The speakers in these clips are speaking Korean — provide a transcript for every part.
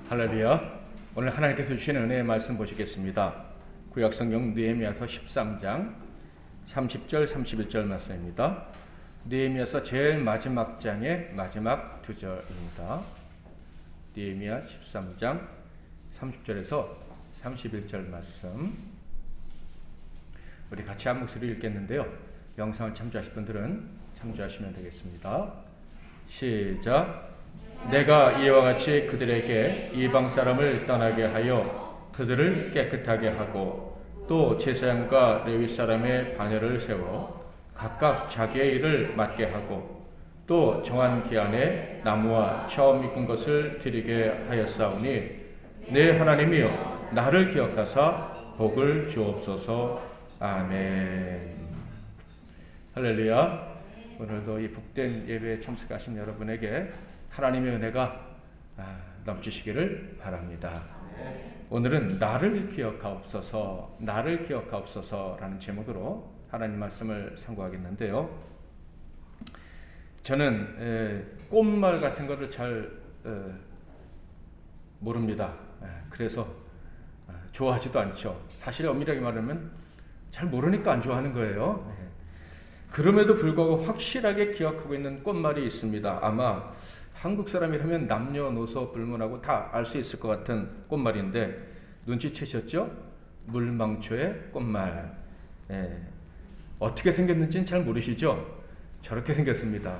할렐루야. 오늘 하나님께서 주신 은혜의 말씀 보시겠습니다. 구약성경 느헤미야서 13장 30절 31절 말씀입니다. 느헤미야서 제일 마지막 장의 마지막 두 절입니다. 느헤미야 13장 30절에서 31절 말씀, 우리 같이 한 목소리 읽겠는데요. 영상을 참조하실 분들은 참조하시면 되겠습니다. 시작. 내가 이와 같이 그들에게 이방 사람을 떠나게 하여 그들을 깨끗하게 하고 또 제사장과 레위 사람의 반열을 세워 각각 자기의 일을 맡게 하고 또 정한 기한에 나무와 처음 익은 것을 드리게 하였사오니 내 하나님이여 나를 기억하사 복을 주옵소서. 아멘. 할렐루야. 오늘도 이 복된 예배에 참석하신 여러분에게 하나님의 은혜가 넘치시기를 바랍니다. 오늘은 나를 기억하옵소서, 나를 기억하옵소서라는 제목으로 하나님 말씀을 상고하겠는데요. 저는 꽃말 같은 거를 잘 모릅니다. 그래서 좋아하지도 않죠. 사실 엄밀하게 말하면 잘 모르니까 안 좋아하는 거예요. 그럼에도 불구하고 확실하게 기억하고 있는 꽃말이 있습니다. 아마 한국 사람이라면 남녀노소 불문하고 다 알 수 있을 것 같은 꽃말인데 눈치채셨죠? 물망초의 꽃말. 어떻게 생겼는지는 잘 모르시죠? 저렇게 생겼습니다.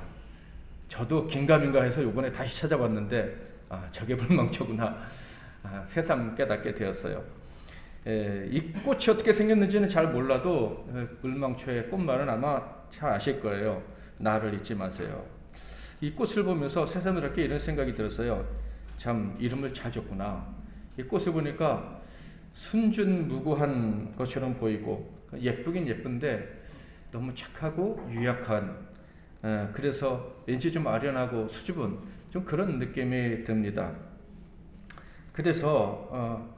저도 긴가민가 해서 이번에 다시 찾아봤는데 저게 물망초구나. 새삼 깨닫게 되었어요. 이 꽃이 어떻게 생겼는지는 잘 몰라도 물망초의 꽃말은 아마 잘 아실 거예요. 나를 잊지 마세요. 이 꽃을 보면서 새삼스럽게 이런 생각이 들었어요. 참 이름을 잘 줬구나. 이 꽃을 보니까 순준무구한 것처럼 보이고 예쁘긴 예쁜데 너무 착하고 유약한, 그래서 왠지 좀 아련하고 수줍은 좀 그런 느낌이 듭니다. 그래서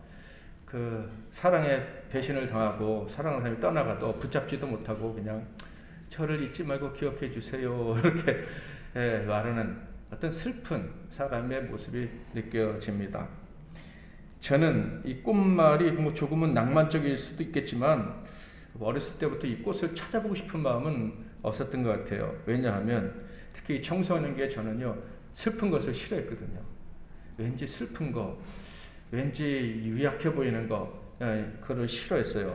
그 사랑에 배신을 당하고 사랑하는 사람이 떠나가도 붙잡지도 못하고 그냥 저를 잊지 말고 기억해 주세요 이렇게 말하는 어떤 슬픈 사람의 모습이 느껴집니다. 저는 이 꽃말이 조금은 낭만적일 수도 있겠지만 어렸을 때부터 이 꽃을 찾아보고 싶은 마음은 없었던 것 같아요. 왜냐하면 특히 청소년기에 저는요 슬픈 것을 싫어했거든요. 왠지 슬픈 거, 왠지 유약해 보이는 거, 그걸 싫어했어요.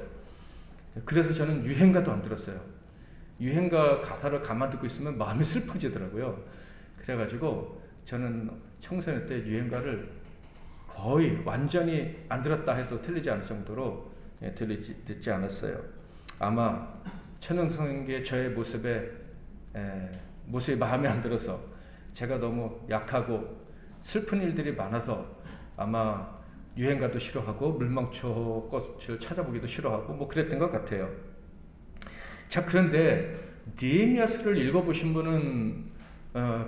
그래서 저는 유행가도 안 들었어요. 유행가 가사를 가만 듣고 있으면 마음이 슬퍼지더라고요. 그래가지고 저는 청소년 때 유행가를 거의 완전히 안 들었다 해도 틀리지 않을 정도로 듣지 않았어요. 아마 천연성인계 저의 모습이 마음에 안 들어서 제가 너무 약하고 슬픈 일들이 많아서 아마 유행가도 싫어하고 물망초 꽃을 찾아보기도 싫어하고 뭐 그랬던 것 같아요. 자, 그런데 느헤미야서를 읽어보신 분은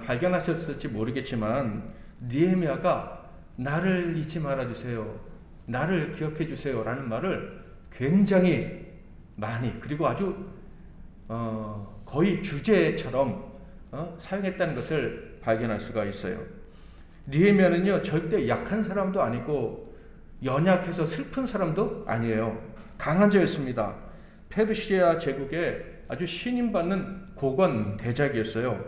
발견하셨을지 모르겠지만 느헤미야가 나를 잊지 말아주세요, 나를 기억해 주세요 라는 말을 굉장히 많이, 그리고 아주 거의 주제처럼 사용했다는 것을 발견할 수가 있어요. 느헤미야는요 절대 약한 사람도 아니고 연약해서 슬픈 사람도 아니에요. 강한 자였습니다. 페르시아 제국의 아주 신임받는 고관 대작이었어요.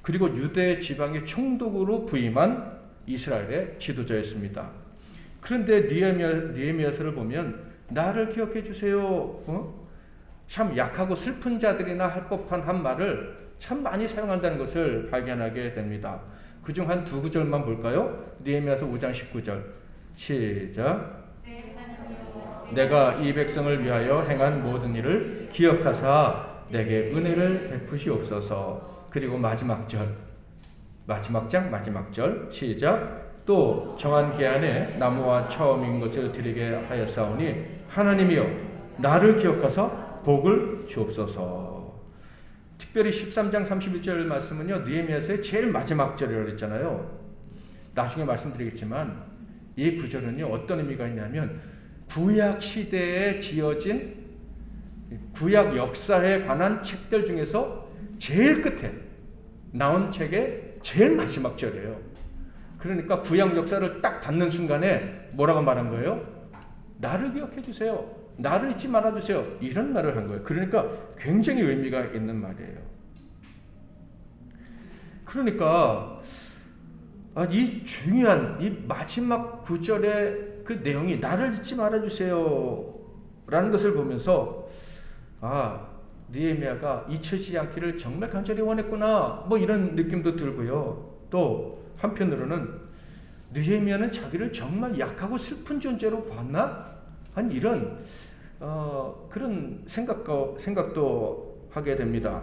그리고 유대 지방의 총독으로 부임한 이스라엘의 지도자였습니다. 그런데 느헤미야서를 보면 나를 기억해 주세요, 참 약하고 슬픈 자들이나 할 법한 한 말을 참 많이 사용한다는 것을 발견하게 됩니다. 그중 한 두 구절만 볼까요? 느헤미야서 5장 19절 시작. 내가 이 백성을 위하여 행한 모든 일을 기억하사 내게 은혜를 베푸시옵소서. 그리고 마지막 절, 마지막 장 마지막 절 시작. 또 정한 기한에 나무와 처음 익은 것을 드리게 하였사오니 하나님이여 나를 기억하사 복을 주옵소서. 특별히 13장 31절 말씀은요 느헤미야서의 제일 마지막 절이라고 했잖아요. 나중에 말씀드리겠지만 이 구절은요 어떤 의미가 있냐면 구약 시대에 지어진 구약 역사에 관한 책들 중에서 제일 끝에 나온 책의 제일 마지막 절이에요. 그러니까 구약 역사를 딱 닫는 순간에 뭐라고 말한 거예요? 나를 기억해 주세요. 나를 잊지 말아 주세요. 이런 말을 한 거예요. 그러니까 굉장히 의미가 있는 말이에요. 그러니까 이 중요한 이 마지막 구절의 그 내용이 나를 잊지 말아 주세요 라는 것을 보면서 느헤미야가 잊혀지지 않기를 정말 간절히 원했구나, 뭐 이런 느낌도 들고요. 또 한편으로는 느헤미야는 자기를 정말 약하고 슬픈 존재로 봤나? 한 이런 그런 생각도 하게 됩니다.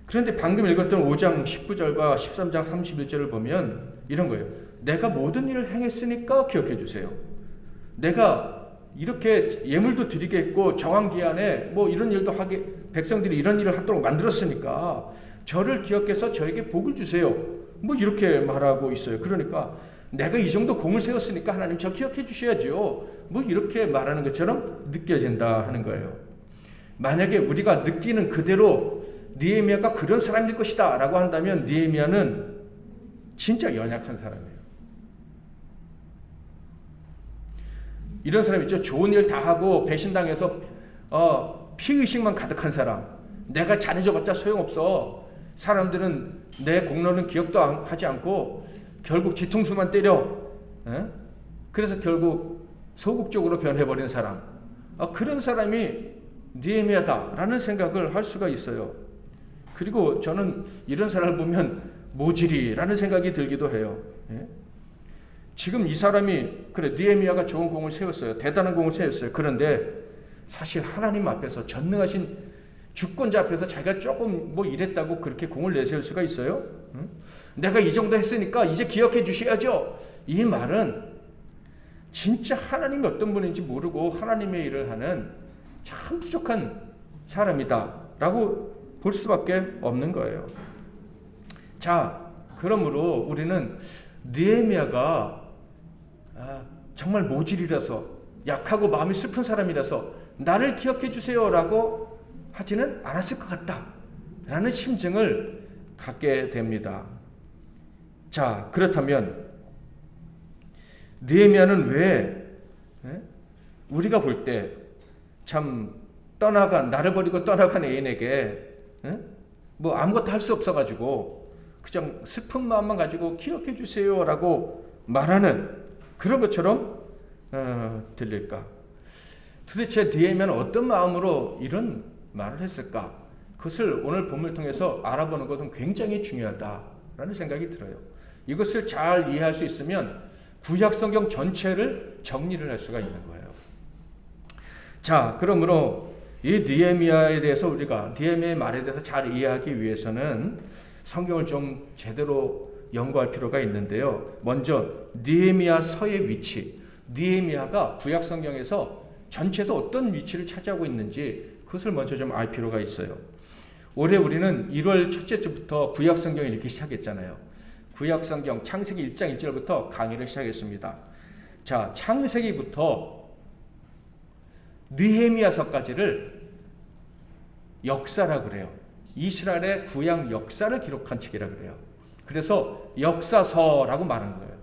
그런데 방금 읽었던 5장 19절과 13장 31절을 보면 이런 거예요. 내가 모든 일을 행했으니까 기억해 주세요. 내가 이렇게 예물도 드리게 했고 정황기한에 뭐 이런 일도 하게, 백성들이 이런 일을 하도록 만들었으니까 저를 기억해서 저에게 복을 주세요. 뭐 이렇게 말하고 있어요. 그러니까 내가 이 정도 공을 세웠으니까 하나님 저 기억해 주셔야죠. 뭐 이렇게 말하는 것처럼 느껴진다 하는 거예요. 만약에 우리가 느끼는 그대로 느헤미야가 그런 사람일 것이다 라고 한다면 느헤미야는 진짜 연약한 사람이에요. 이런 사람 있죠. 좋은 일 다 하고 배신당해서 피의식만 가득한 사람. 내가 잘해줘봤자 소용없어. 사람들은 내 공로는 기억도 하지 않고 결국 뒤통수만 때려. 그래서 결국 소극적으로 변해버린 사람. 그런 사람이 느헤미야다라는 생각을 할 수가 있어요. 그리고 저는 이런 사람을 보면 모질이라는 생각이 들기도 해요. 지금 이 사람이 그래 느헤미야가 좋은 공을 세웠어요. 대단한 공을 세웠어요. 그런데 사실 하나님 앞에서 전능하신 주권자 앞에서 자기가 조금 뭐 이랬다고 그렇게 공을 내세울 수가 있어요? 내가 이 정도 했으니까 이제 기억해 주셔야죠. 이 말은 진짜 하나님이 어떤 분인지 모르고 하나님의 일을 하는 참 부족한 사람이다 라고 볼 수밖에 없는 거예요. 자, 그러므로 우리는 느헤미야가 정말 모질이라서 약하고 마음이 슬픈 사람이라서 나를 기억해 주세요라고 하지는 않았을 것 같다라는 심증을 갖게 됩니다. 자, 그렇다면 느헤미야는 왜 우리가 볼 때 참 나를 버리고 떠나간 애인에게 뭐 아무것도 할 수 없어가지고 그냥 슬픈 마음만 가지고 기억해 주세요라고 말하는 그런 것처럼 들릴까? 도대체 느헤미야는 어떤 마음으로 이런 말을 했을까? 그것을 오늘 본문을 통해서 알아보는 것은 굉장히 중요하다라는 생각이 들어요. 이것을 잘 이해할 수 있으면 구약 성경 전체를 정리를 할 수가 있는 거예요. 자, 그러므로 이 느헤미야에 대해서 우리가 느헤미야의 말에 대해서 잘 이해하기 위해서는 성경을 좀 제대로 연구할 필요가 있는데요. 먼저 느헤미야서의 위치, 느헤미야가 구약 성경에서 전체에서 어떤 위치를 차지하고 있는지 그것을 먼저 좀 알 필요가 있어요. 올해 우리는 1월 첫째 주부터 구약 성경을 읽기 시작했잖아요. 구약 성경 창세기 1장 1절부터 강의를 시작했습니다. 자, 창세기부터 느헤미야서까지를 역사라 그래요. 이스라엘의 구약 역사를 기록한 책이라 그래요. 그래서 역사서라고 말하는 거예요.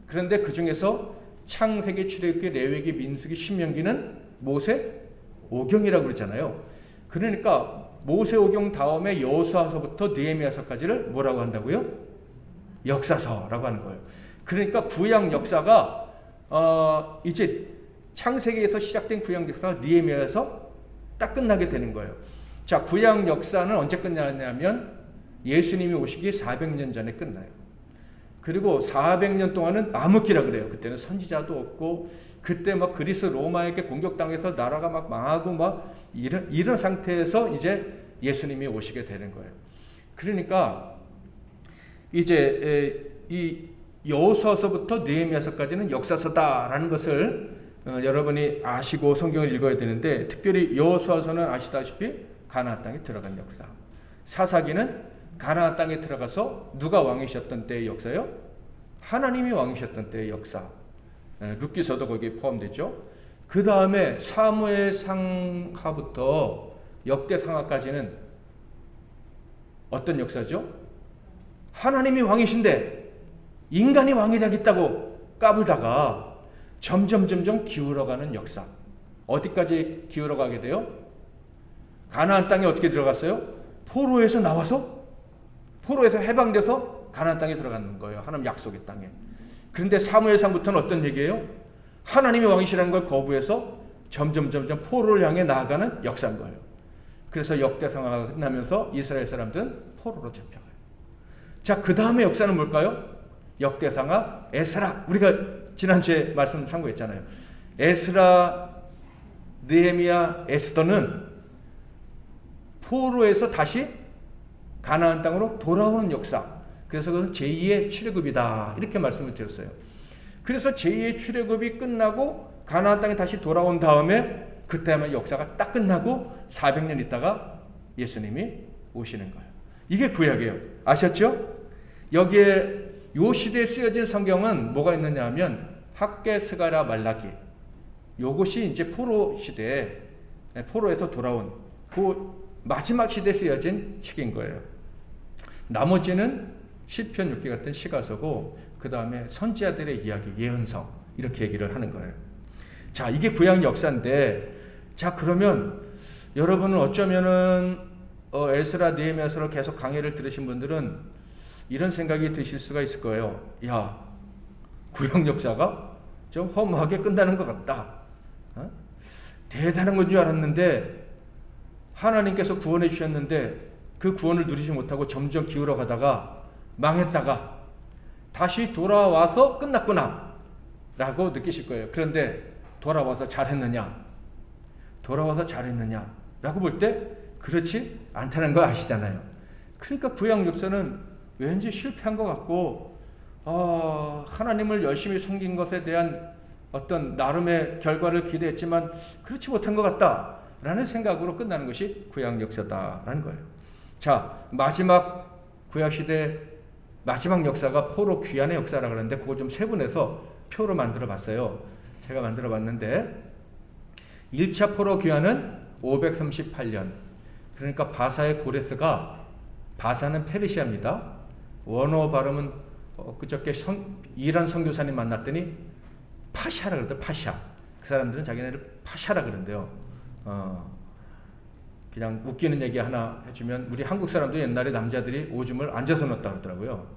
그런데 그 중에서 창세기, 출애굽기, 레위기, 민수기, 신명기는 모세 오경이라고 그러잖아요. 그러니까 모세 오경 다음에 여호수아서부터 느헤미야서까지를 뭐라고 한다고요? 역사서라고 하는 거예요. 그러니까 구약 역사가 이제 창세기에서 시작된 구약 역사가 느헤미야에서 딱 끝나게 되는 거예요. 자, 구약 역사는 언제 끝나냐면 예수님이 오시기 400년 전에 끝나요. 그리고 400년 동안은 암흑기라 그래요. 그때는 선지자도 없고 그때 막 그리스 로마에게 공격당해서 나라가 막 망하고 막 이런 상태에서 이제 예수님이 오시게 되는 거예요. 그러니까 이제 이 여호수아서부터 느헤미야서까지는 역사서다라는 것을 여러분이 아시고 성경을 읽어야 되는데, 특별히 여호수아서는 아시다시피 가나안 땅에 들어간 역사, 사사기는 가나안 땅에 들어가서 누가 왕이셨던 때의 역사요? 하나님이 왕이셨던 때의 역사. 룻기서도 거기에 포함되죠. 그 다음에 사무엘상하부터 역대상하까지는 어떤 역사죠? 하나님이 왕이신데 인간이 왕이 되겠다고 까불다가 점점 기울어가는 역사. 어디까지 기울어가게 돼요? 가나안 땅에 어떻게 들어갔어요? 포로에서 나와서 포로에서 해방돼서 가나안 땅에 들어가는 거예요. 하나님 약속의 땅에. 그런데 사무엘상부터는 어떤 얘기예요? 하나님이 왕이시라는 걸 거부해서 점점 포로를 향해 나아가는 역사인 거예요. 그래서 역대상하가 끝나면서 이스라엘 사람들은 포로로 잡혀가요. 자, 그 다음에 역사는 뭘까요? 역대상하, 에스라. 우리가 지난주에 말씀 참고했잖아요. 에스라, 느헤미야, 에스더는 포로에서 다시 가나안 땅으로 돌아오는 역사. 그래서 그것은 제2의 출애굽이다. 이렇게 말씀을 드렸어요. 그래서 제2의 출애굽이 끝나고 가나안 땅에 다시 돌아온 다음에 그때만 역사가 딱 끝나고 400년 있다가 예수님이 오시는 거예요. 이게 구약이에요. 아셨죠? 여기에 요 시대에 쓰여진 성경은 뭐가 있느냐 하면 학개, 스가랴, 말라기. 요것이 이제 포로 시대에 포로에서 돌아온 그 마지막 시대에 쓰여진 책인 거예요. 나머지는 시편 6개 같은 시가서고 그 다음에 선지자들의 이야기, 예언서 이렇게 얘기를 하는 거예요. 자, 이게 구약 역사인데, 자, 그러면 여러분은 어쩌면은 에스라, 느헤미야서를 계속 강의를 들으신 분들은 이런 생각이 드실 수가 있을 거예요. 야, 구약 역사가 좀 허무하게 끝나는 것 같다. 대단한 건 줄 알았는데 하나님께서 구원해 주셨는데 그 구원을 누리지 못하고 점점 기울어 가다가 망했다가 다시 돌아와서 끝났구나 라고 느끼실 거예요. 그런데 돌아와서 잘했느냐? 돌아와서 잘했느냐? 라고 볼 때 그렇지 않다는 거 아시잖아요. 그러니까 구약 역사는 왠지 실패한 것 같고 하나님을 열심히 섬긴 것에 대한 어떤 나름의 결과를 기대했지만 그렇지 못한 것 같다라는 생각으로 끝나는 것이 구약 역사다라는 거예요. 자, 마지막 구약시대 마지막 역사가 포로 귀환의 역사라고 그러는데 그걸 좀 세분해서 표로 만들어 봤어요. 제가 만들어 봤는데 1차 포로 귀환은 538년. 그러니까 바사의 고레스가, 바사는 페르시아입니다. 원어 발음은 그저께 이란 선교사님 만났더니 파샤라 그러더라고요. 파샤. 그 사람들은 자기네를 파샤라 그런대요. 그냥 웃기는 얘기 하나 해주면 우리 한국 사람도 옛날에 남자들이 오줌을 앉아서 넣었다 그러더라고요.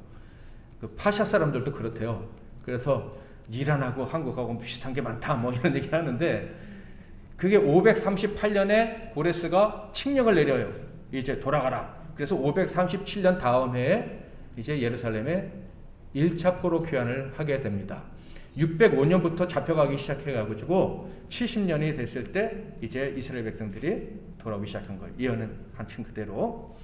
그 파샤 사람들도 그렇대요. 그래서 이란하고 한국하고 비슷한 게 많다 뭐 이런 얘기 하는데 그게 538년에 고레스가 칙령을 내려요. 이제 돌아가라. 그래서 537년 다음 해에 이제 예루살렘에 1차 포로 귀환을 하게 됩니다. 605년부터 잡혀가기 시작해가지고 70년이 됐을 때 이제 이스라엘 백성들이 돌아오기 시작한 거예요. 예언은 한층 그대로.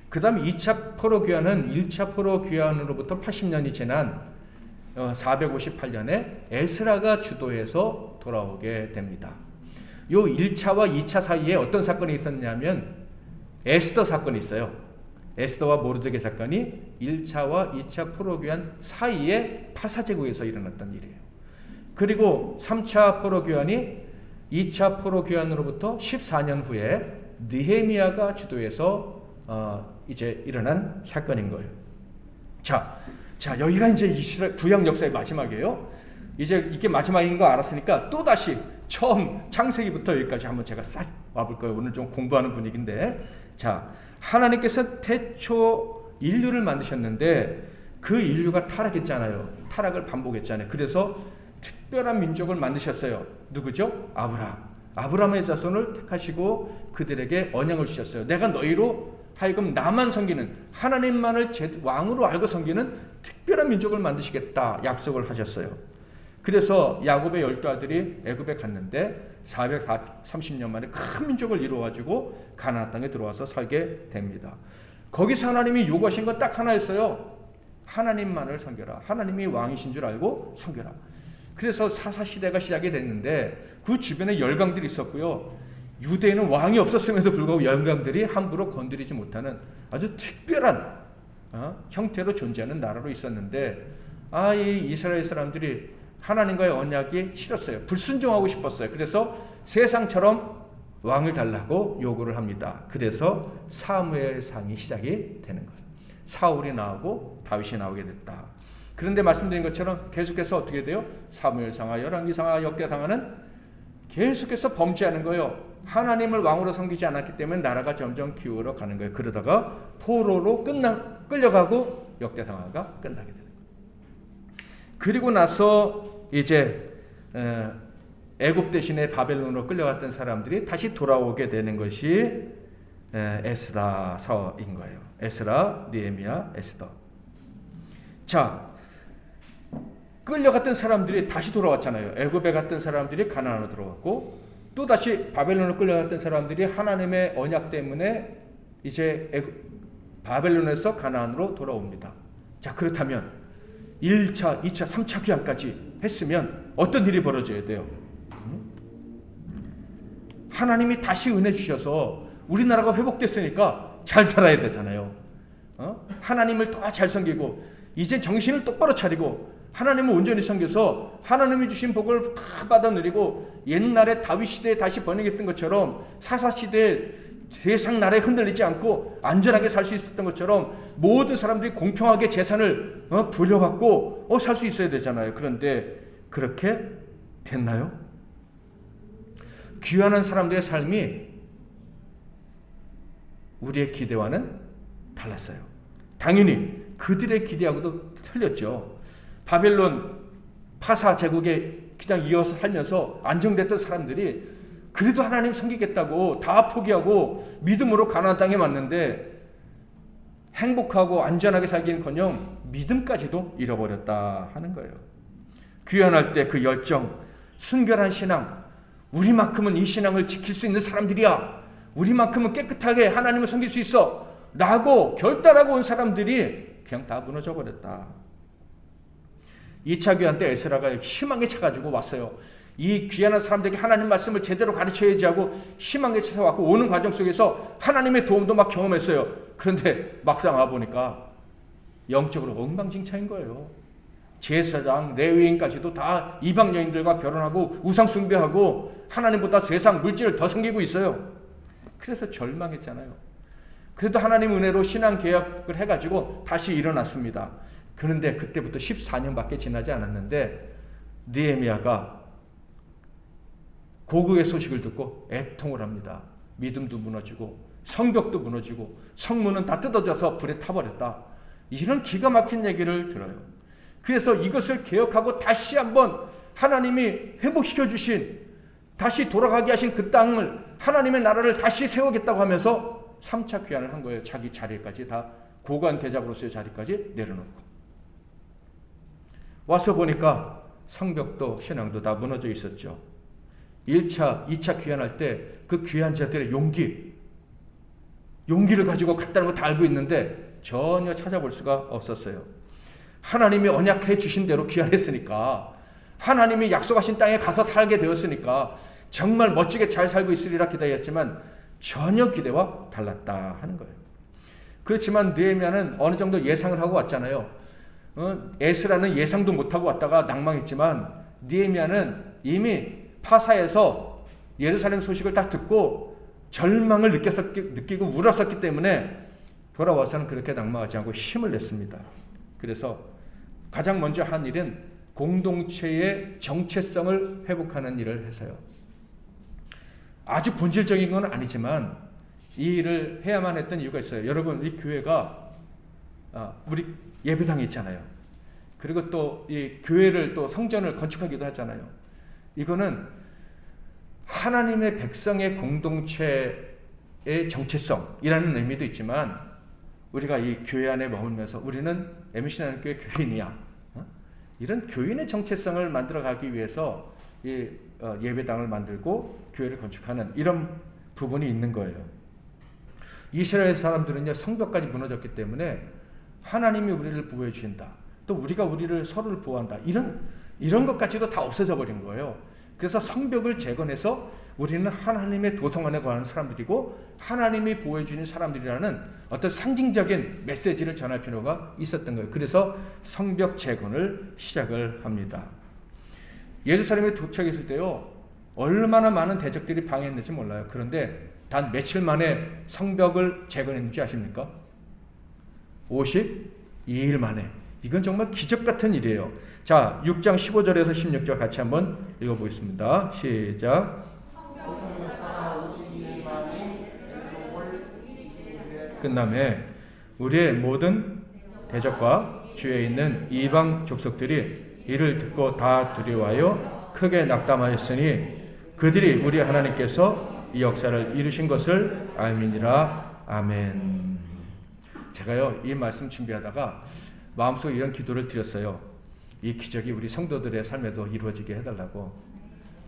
그 다음 2차 포로 귀환은 1차 포로 귀환으로부터 80년이 지난 458년에 에스라가 주도해서 돌아오게 됩니다. 요 1차와 2차 사이에 어떤 사건이 있었냐면 에스더 사건이 있어요. 에스더와 모르드게 사건이 1차와 2차 포로 귀환 사이에 파사제국에서 일어났던 일이에요. 그리고 3차 포로 귀환이 2차 포로 귀환으로부터 14년 후에 느헤미야가 주도해서 이제 일어난 사건인 거예요. 자, 여기가 이제 이스라엘 구약 역사의 마지막이에요. 이제 이게 마지막인 거 알았으니까 또 다시 처음 창세기부터 여기까지 한번 제가 싹 와볼 거예요. 오늘 좀 공부하는 분위기인데, 자, 하나님께서 태초 인류를 만드셨는데 그 인류가 타락했잖아요. 타락을 반복했잖아요. 그래서 특별한 민족을 만드셨어요. 누구죠? 아브라함의 자손을 택하시고 그들에게 언약을 주셨어요. 내가 너희로 하여금 나만 섬기는, 하나님만을 왕으로 알고 섬기는 특별한 민족을 만드시겠다 약속을 하셨어요. 그래서 야곱의 12아들이 애굽에 갔는데 430년 만에 큰 민족을 이루어가지고 가나안 땅에 들어와서 살게 됩니다. 거기서 하나님이 요구하신 건 딱 하나였어요. 하나님만을 섬겨라. 하나님이 왕이신 줄 알고 섬겨라. 그래서 사사시대가 시작이 됐는데 그 주변에 열강들이 있었고요. 유대에는 왕이 없었음에도 불구하고 열강들이 함부로 건드리지 못하는 아주 특별한 형태로 존재하는 나라로 있었는데 이 이스라엘 사람들이 하나님과의 언약이 싫었어요. 불순종하고 싶었어요. 그래서 세상처럼 왕을 달라고 요구를 합니다. 그래서 사무엘상이 시작이 되는 거예요. 사울이 나오고 다윗이 나오게 됐다. 그런데 말씀드린 것처럼 계속해서 어떻게 돼요? 사무엘상하, 열왕기상하, 역대상하는 계속해서 범죄하는 거예요. 하나님을 왕으로 섬기지 않았기 때문에 나라가 점점 기울어 가는 거예요. 그러다가 포로로 끌려가고 역대상하가 끝나게 되는 거예요. 그리고 나서 이제 애굽 대신에 바벨론으로 끌려갔던 사람들이 다시 돌아오게 되는 것이 에스라서인 거예요. 에스라, 느헤미야, 에스더. 자, 끌려갔던 사람들이 다시 돌아왔잖아요. 애굽에 갔던 사람들이 가나안으로 들어갔고, 또 다시 바벨론으로 끌려갔던 사람들이 하나님의 언약 때문에 이제 바벨론에서 가나안으로 돌아옵니다. 자, 그렇다면 1차, 2차, 3차 귀환까지 했으면 어떤 일이 벌어져야 돼요? 하나님이 다시 은혜 주셔서 우리나라가 회복됐으니까 잘 살아야 되잖아요. 하나님을 더 잘 섬기고 이제 정신을 똑바로 차리고 하나님을 온전히 섬겨서 하나님이 주신 복을 다 받아 누리고 옛날에 다윗 시대에 다시 번영했던 것처럼 사사 시대에 세상 나라에 흔들리지 않고 안전하게 살 수 있었던 것처럼 모든 사람들이 공평하게 재산을 불려받고 살 수 있어야 되잖아요. 그런데 그렇게 됐나요? 귀환한 사람들의 삶이 우리의 기대와는 달랐어요. 당연히 그들의 기대하고도 틀렸죠. 바벨론 파사 제국에 그냥 이어서 살면서 안정됐던 사람들이 그래도 하나님 섬기겠다고 다 포기하고 믿음으로 가나안 땅에 왔는데 행복하고 안전하게 살기는커녕 믿음까지도 잃어버렸다 하는 거예요. 귀환할 때 그 열정, 순결한 신앙, 우리만큼은 이 신앙을 지킬 수 있는 사람들이야, 우리만큼은 깨끗하게 하나님을 섬길 수 있어 라고 결단하고 온 사람들이 그냥 다 무너져 버렸다. 2차 귀환 때 에스라가 희망에 차가지고 왔어요. 이 귀환한 사람들에게 하나님 말씀을 제대로 가르쳐야지 하고 희망에 차서 왔고, 오는 과정 속에서 하나님의 도움도 막 경험했어요. 그런데 막상 와보니까 영적으로 엉망진창인 거예요. 제사장, 레위인까지도 다 이방 여인들과 결혼하고 우상 숭배하고 하나님보다 세상 물질을 더 섬기고 있어요. 그래서 절망했잖아요. 그래도 하나님 은혜로 신앙 개혁을 해가지고 다시 일어났습니다. 그런데 그때부터 14년밖에 지나지 않았는데 느헤미야가 고국의 소식을 듣고 애통을 합니다. 믿음도 무너지고 성벽도 무너지고 성문은 다 뜯어져서 불에 타버렸다. 이런 기가 막힌 얘기를 들어요. 그래서 이것을 개혁하고 다시 한번 하나님이 회복시켜 주신, 다시 돌아가게 하신 그 땅을, 하나님의 나라를 다시 세우겠다고 하면서 3차 귀환을 한 거예요. 자기 자리까지 다, 고관 대작으로서의 자리까지 내려놓고. 와서 보니까 성벽도 신앙도 다 무너져 있었죠. 1차, 2차 귀환할 때 그 귀환자들의 용기를 가지고 갔다는 거 다 알고 있는데 전혀 찾아볼 수가 없었어요. 하나님이 언약해 주신 대로 귀환했으니까, 하나님이 약속하신 땅에 가서 살게 되었으니까 정말 멋지게 잘 살고 있으리라 기대했지만 전혀 기대와 달랐다 하는 거예요. 그렇지만 느헤미야는 어느 정도 예상을 하고 왔잖아요. 에스라는 예상도 못하고 왔다가 낭망했지만 느헤미야는 이미 파사에서 예루살렘 소식을 딱 듣고 절망을 느끼고 울었었기 때문에 돌아와서는 그렇게 낭망하지 않고 힘을 냈습니다. 그래서 가장 먼저 한 일은 공동체의 정체성을 회복하는 일을 해서요. 아주 본질적인 건 아니지만 이 일을 해야만 했던 이유가 있어요. 여러분, 우리 교회가 우리 예배당이 있잖아요. 그리고 또 이 교회를 또 성전을 건축하기도 하잖아요. 이거는 하나님의 백성의 공동체의 정체성이라는 의미도 있지만, 우리가 이 교회 안에 머물면서 우리는 MBC 하나님교회 교인이야, 이런 교인의 정체성을 만들어가기 위해서 이 예배당을 만들고 교회를 건축하는 이런 부분이 있는 거예요. 이스라엘 사람들은요, 성벽까지 무너졌기 때문에 하나님이 우리를 보호해 주신다, 또 우리가 우리를 서로를 보호한다, 이런 것까지도 다 없어져 버린 거예요. 그래서 성벽을 재건해서 우리는 하나님의 도성 안에 거하는 사람들이고 하나님이 보호해 주는 사람들이라는 어떤 상징적인 메시지를 전할 필요가 있었던 거예요. 그래서 성벽 재건을 시작을 합니다. 예루살렘에 도착했을 때요, 얼마나 많은 대적들이 방해했는지 몰라요. 그런데 단 며칠 만에 성벽을 재건했는지 아십니까? 52일 만에. 이건 정말 기적 같은 일이에요. 자, 6장 15절에서 16절 같이 한번 읽어보겠습니다. 시작. 끝남에 우리의 모든 대적과 주위에 있는 이방 족속들이 이를 듣고 다 두려워하여 크게 낙담하였으니 그들이 우리 하나님께서 이 역사를 이루신 것을 알미니라. 아멘. 제가요 이 말씀 준비하다가 마음속에 이런 기도를 드렸어요. 이 기적이 우리 성도들의 삶에도 이루어지게 해달라고,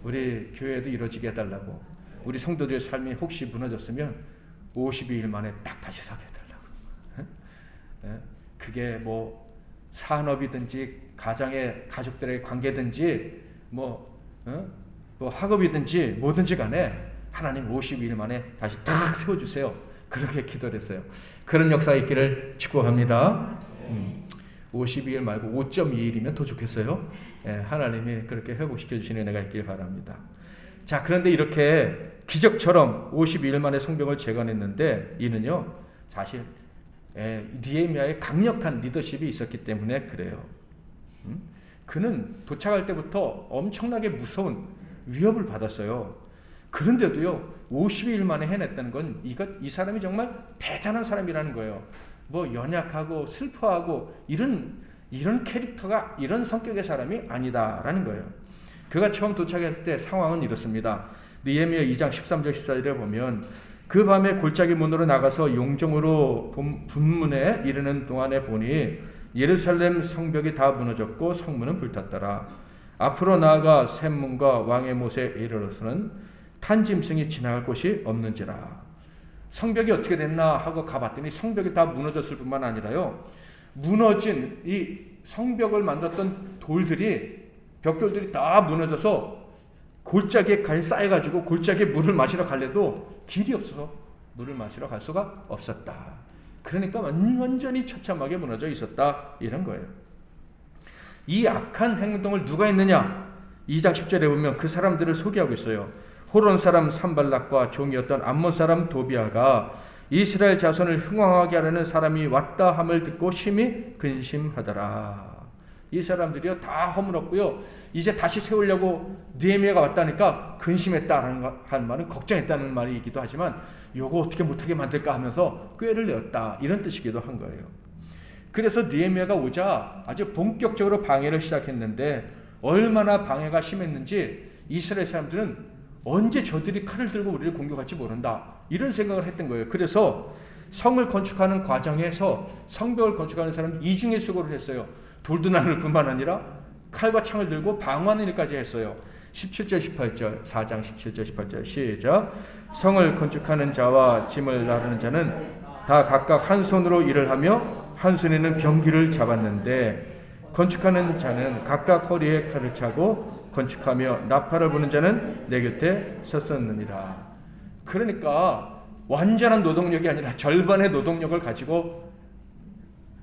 우리 교회에도 이루어지게 해달라고, 우리 성도들의 삶이 혹시 무너졌으면 52일 만에 딱 다시 서게 해달라고. 그게 뭐 산업이든지 가족들의 관계든지 뭐 학업이든지 뭐든지 간에 하나님 52일 만에 다시 딱 세워주세요. 그렇게 기도를 했어요. 그런 역사 있기를 축복합니다. 52일 말고 5.2일이면 더 좋겠어요. 하나님이 그렇게 회복시켜 주시는 은혜가 있길 바랍니다. 자, 그런데 이렇게 기적처럼 52일 만에 성벽을 재건했는데 이는요 사실 느헤미야의 강력한 리더십이 있었기 때문에 그래요. 그는 도착할 때부터 엄청나게 무서운 위협을 받았어요. 그런데도요 52일 만에 해냈다는 건 이 사람이 정말 대단한 사람이라는 거예요. 뭐 연약하고 슬퍼하고 이런 캐릭터가, 이런 성격의 사람이 아니다라는 거예요. 그가 처음 도착할 때 상황은 이렇습니다. 느헤미야 2장 13절 14절에 보면 그 밤에 골짜기 문으로 나가서 용정으로 분문에 이르는 동안에 보니 예루살렘 성벽이 다 무너졌고 성문은 불탔더라. 앞으로 나아가 샘문과 왕의 못에 이르러서는 탄 짐승이 지나갈 곳이 없는지라. 성벽이 어떻게 됐나 하고 가봤더니 성벽이 다 무너졌을 뿐만 아니라요, 무너진 이 성벽을 만들었던 벽돌들이 다 무너져서 골짜기에 쌓여가지고 골짜기에 물을 마시러 갈래도 길이 없어서 물을 마시러 갈 수가 없었다. 그러니까 완전히 처참하게 무너져 있었다, 이런 거예요. 이 악한 행동을 누가 했느냐? 2장 10절에 보면 그 사람들을 소개하고 있어요. 호론 사람 산발락과 종이었던 암몬 사람 도비아가 이스라엘 자손을 흥왕하게 하려는 사람이 왔다 함을 듣고 심히 근심하더라. 이 사람들이요 다 허물었고요, 이제 다시 세우려고 느헤미야가 왔다니까 근심했다라는 한 말은 걱정했다는 말이기도 하지만 요거 어떻게 못하게 만들까 하면서 꾀를 내었다, 이런 뜻이기도 한 거예요. 그래서 느헤미야가 오자 아주 본격적으로 방해를 시작했는데 얼마나 방해가 심했는지 이스라엘 사람들은 언제 저들이 칼을 들고 우리를 공격할지 모른다, 이런 생각을 했던 거예요. 그래서 성을 건축하는 과정에서 성벽을 건축하는 사람이 이중의 수고를 했어요. 돌도 나눌 뿐만 아니라 칼과 창을 들고 방어하는 일까지 했어요. 17절 18절 4장 17절 18절 시작. 성을 건축하는 자와 짐을 나르는 자는 다 각각 한 손으로 일을 하며 한 손에는 병기를 잡았는데 건축하는 자는 각각 허리에 칼을 차고 건축하며 나팔을 부는 자는 내 곁에 섰었느니라. 그러니까 완전한 노동력이 아니라 절반의 노동력을 가지고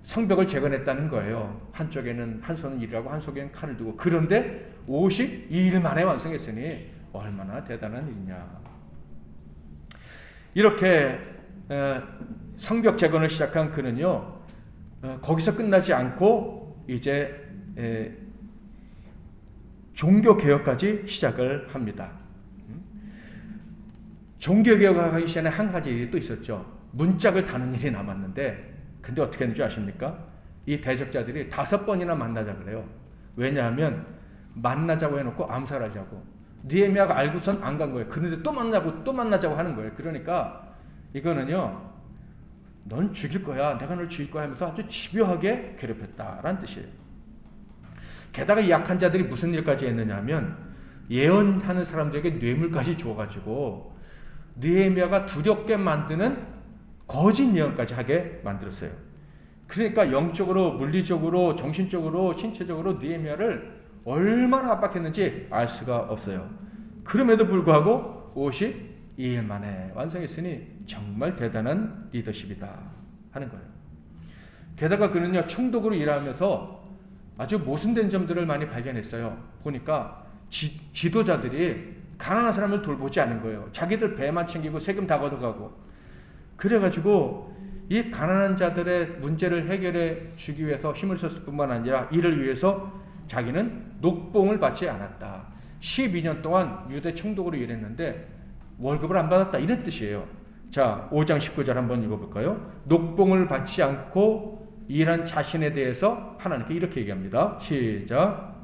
성벽을 재건했다는 거예요. 한쪽에는 한 손은 일하고 한 손에는 칼을 두고. 그런데 52일 만에 완성했으니 얼마나 대단한 일이냐. 이렇게 성벽 재건을 시작한 그는요, 거기서 끝나지 않고 이제 종교개혁까지 시작을 합니다. 종교개혁하기 전에 한 가지 일이 또 있었죠. 문짝을 다는 일이 남았는데, 근데 어떻게 했는지 아십니까? 이 대적자들이 5번이나 만나자 그래요. 왜냐하면 만나자고 해놓고 암살하자고. 느헤미야가 알고선 안 간 거예요. 그런데 또 만나자고 하는 거예요. 그러니까 이거는요, 넌 죽일 거야, 내가 널 죽일 거야 하면서 아주 집요하게 괴롭혔다라는 뜻이에요. 게다가 이 약한 자들이 무슨 일까지 했느냐 하면 예언하는 사람들에게 뇌물까지 줘가지고 느헤미야가 두렵게 만드는 거짓 예언까지 하게 만들었어요. 그러니까 영적으로, 물리적으로, 정신적으로, 신체적으로 느헤미야를 얼마나 압박했는지 알 수가 없어요. 그럼에도 불구하고 52일 만에 완성했으니 정말 대단한 리더십이다 하는 거예요. 게다가 그는요, 총독으로 일하면서 아주 모순된 점들을 많이 발견했어요. 보니까 지도자들이 가난한 사람을 돌보지 않은 거예요. 자기들 배만 챙기고 세금 다 걷어가고. 그래가지고 이 가난한 자들의 문제를 해결해 주기 위해서 힘을 썼을 뿐만 아니라 이를 위해서 자기는 녹봉을 받지 않았다. 12년 동안 유대 총독으로 일했는데 월급을 안 받았다. 이런 뜻이에요. 자, 5장 19절 한번 읽어볼까요? 녹봉을 받지 않고 일한 자신에 대해서 하나님께 이렇게 얘기합니다. 시작.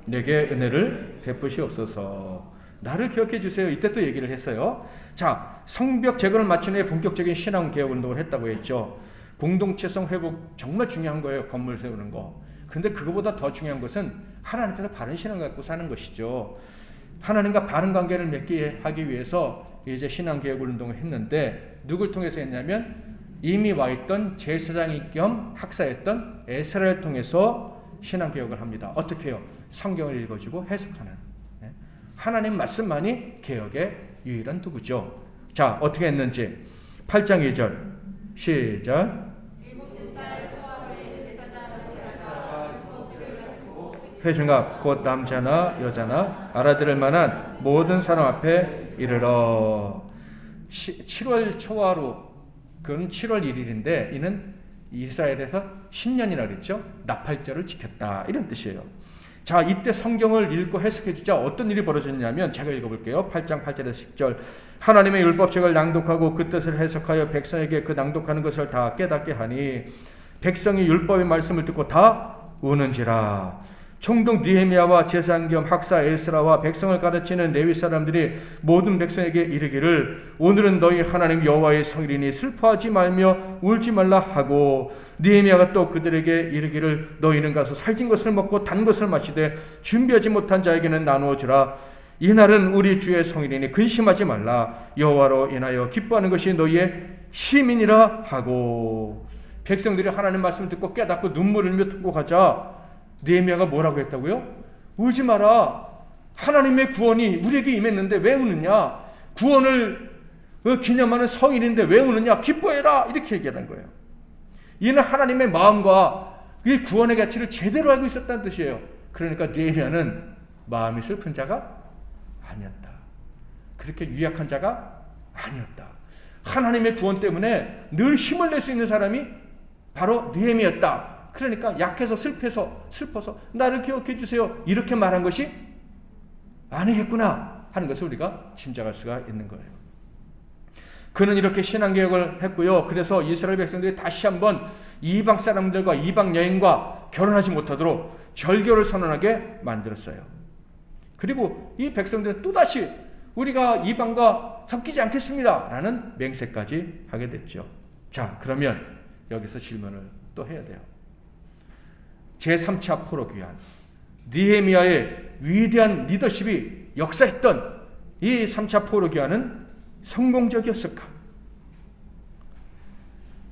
내게 은혜를 베푸시옵소서. 나를 기억해 주세요. 이때 또 얘기를 했어요. 자, 성벽 재건을 마친 후에 본격적인 신앙 개혁 운동을 했다고 했죠. 공동체성 회복 정말 중요한 거예요. 건물 세우는 거. 그런데 그거보다 더 중요한 것은 하나님께서 바른 신앙을 갖고 사는 것이죠. 하나님과 바른 관계를 맺게 하기 위해서 이제 신앙 개혁 운동을 했는데 누굴 통해서 했냐면 이미 와 있던 제사장 겸 학사였던 에스라를 통해서 신앙 개혁을 합니다. 어떻게 해요? 성경을 읽어주고 해석하는. 하나님 말씀만이 개혁의 유일한 도구죠. 자, 어떻게 했는지 8장 2절 시작. 회중앞 곧 남자나 여자나 알아들을 만한 모든 사람 앞에 이르러. 7월 초하루, 그건 7월 1일인데 이는 이스라엘에서 신년이라 그랬죠. 나팔절을 지켰다 이런 뜻이에요. 자, 이때 성경을 읽고 해석해 주자 어떤 일이 벌어졌냐면 제가 읽어볼게요. 8장 8절에서 10절. 하나님의 율법책을 낭독하고 그 뜻을 해석하여 백성에게 그 낭독하는 것을 다 깨닫게 하니 백성이 율법의 말씀을 듣고 다 우는지라. 총독 느헤미야와 제사장 겸 학사 에스라와 백성을 가르치는 레위 사람들이 모든 백성에게 이르기를 오늘은 너희 하나님 여호와의 성일이니 슬퍼하지 말며 울지 말라 하고 느헤미야가 또 그들에게 이르기를 너희는 가서 살진 것을 먹고 단 것을 마시되 준비하지 못한 자에게는 나누어 주라. 이날은 우리 주의 성일이니 근심하지 말라. 여호와로 인하여 기뻐하는 것이 너희의 힘이니라 하고. 백성들이 하나님 말씀을 듣고 깨닫고 눈물을 흘며 듣고 가자 느헤미야가 뭐라고 했다고요? 울지 마라. 하나님의 구원이 우리에게 임했는데 왜 우느냐? 구원을 기념하는 성일인데 왜 우느냐? 기뻐해라. 이렇게 얘기하는 거예요. 이는 하나님의 마음과 이 구원의 가치를 제대로 알고 있었다는 뜻이에요. 그러니까 느헤미야는 마음이 슬픈 자가 아니었다. 그렇게 유약한 자가 아니었다. 하나님의 구원 때문에 늘 힘을 낼 수 있는 사람이 바로 느헤미야였다. 그러니까 약해서 슬퍼서 나를 기억해 주세요. 이렇게 말한 것이 아니겠구나 하는 것을 우리가 짐작할 수가 있는 거예요. 그는 이렇게 신앙개혁을 했고요. 그래서 이스라엘 백성들이 다시 한번 이방 사람들과 이방 여인과 결혼하지 못하도록 절교를 선언하게 만들었어요. 그리고 이 백성들은 또다시 우리가 이방과 섞이지 않겠습니다 라는 맹세까지 하게 됐죠. 자, 그러면 여기서 질문을 또 해야 돼요. 제3차 포로귀환, 느헤미야의 위대한 리더십이 역사했던 이 3차 포로귀환은 성공적이었을까?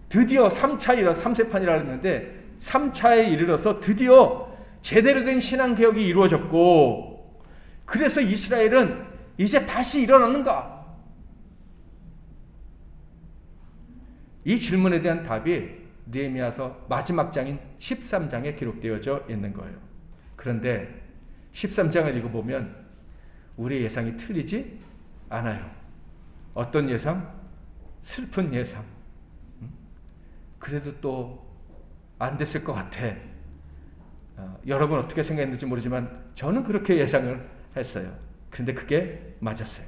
드디어 3세판이라 했는데 3차에 이르러서 드디어 제대로 된 신앙개혁이 이루어졌고 그래서 이스라엘은 이제 다시 일어나는가? 이 질문에 대한 답이 느헤미야서 마지막 장인 13장에 기록되어져 있는 거예요. 그런데 13장을 읽어보면 우리의 예상이 틀리지 않아요. 어떤 예상? 슬픈 예상. 그래도 또 안 됐을 것 같아. 여러분 어떻게 생각했는지 모르지만 저는 그렇게 예상을 했어요. 그런데 그게 맞았어요.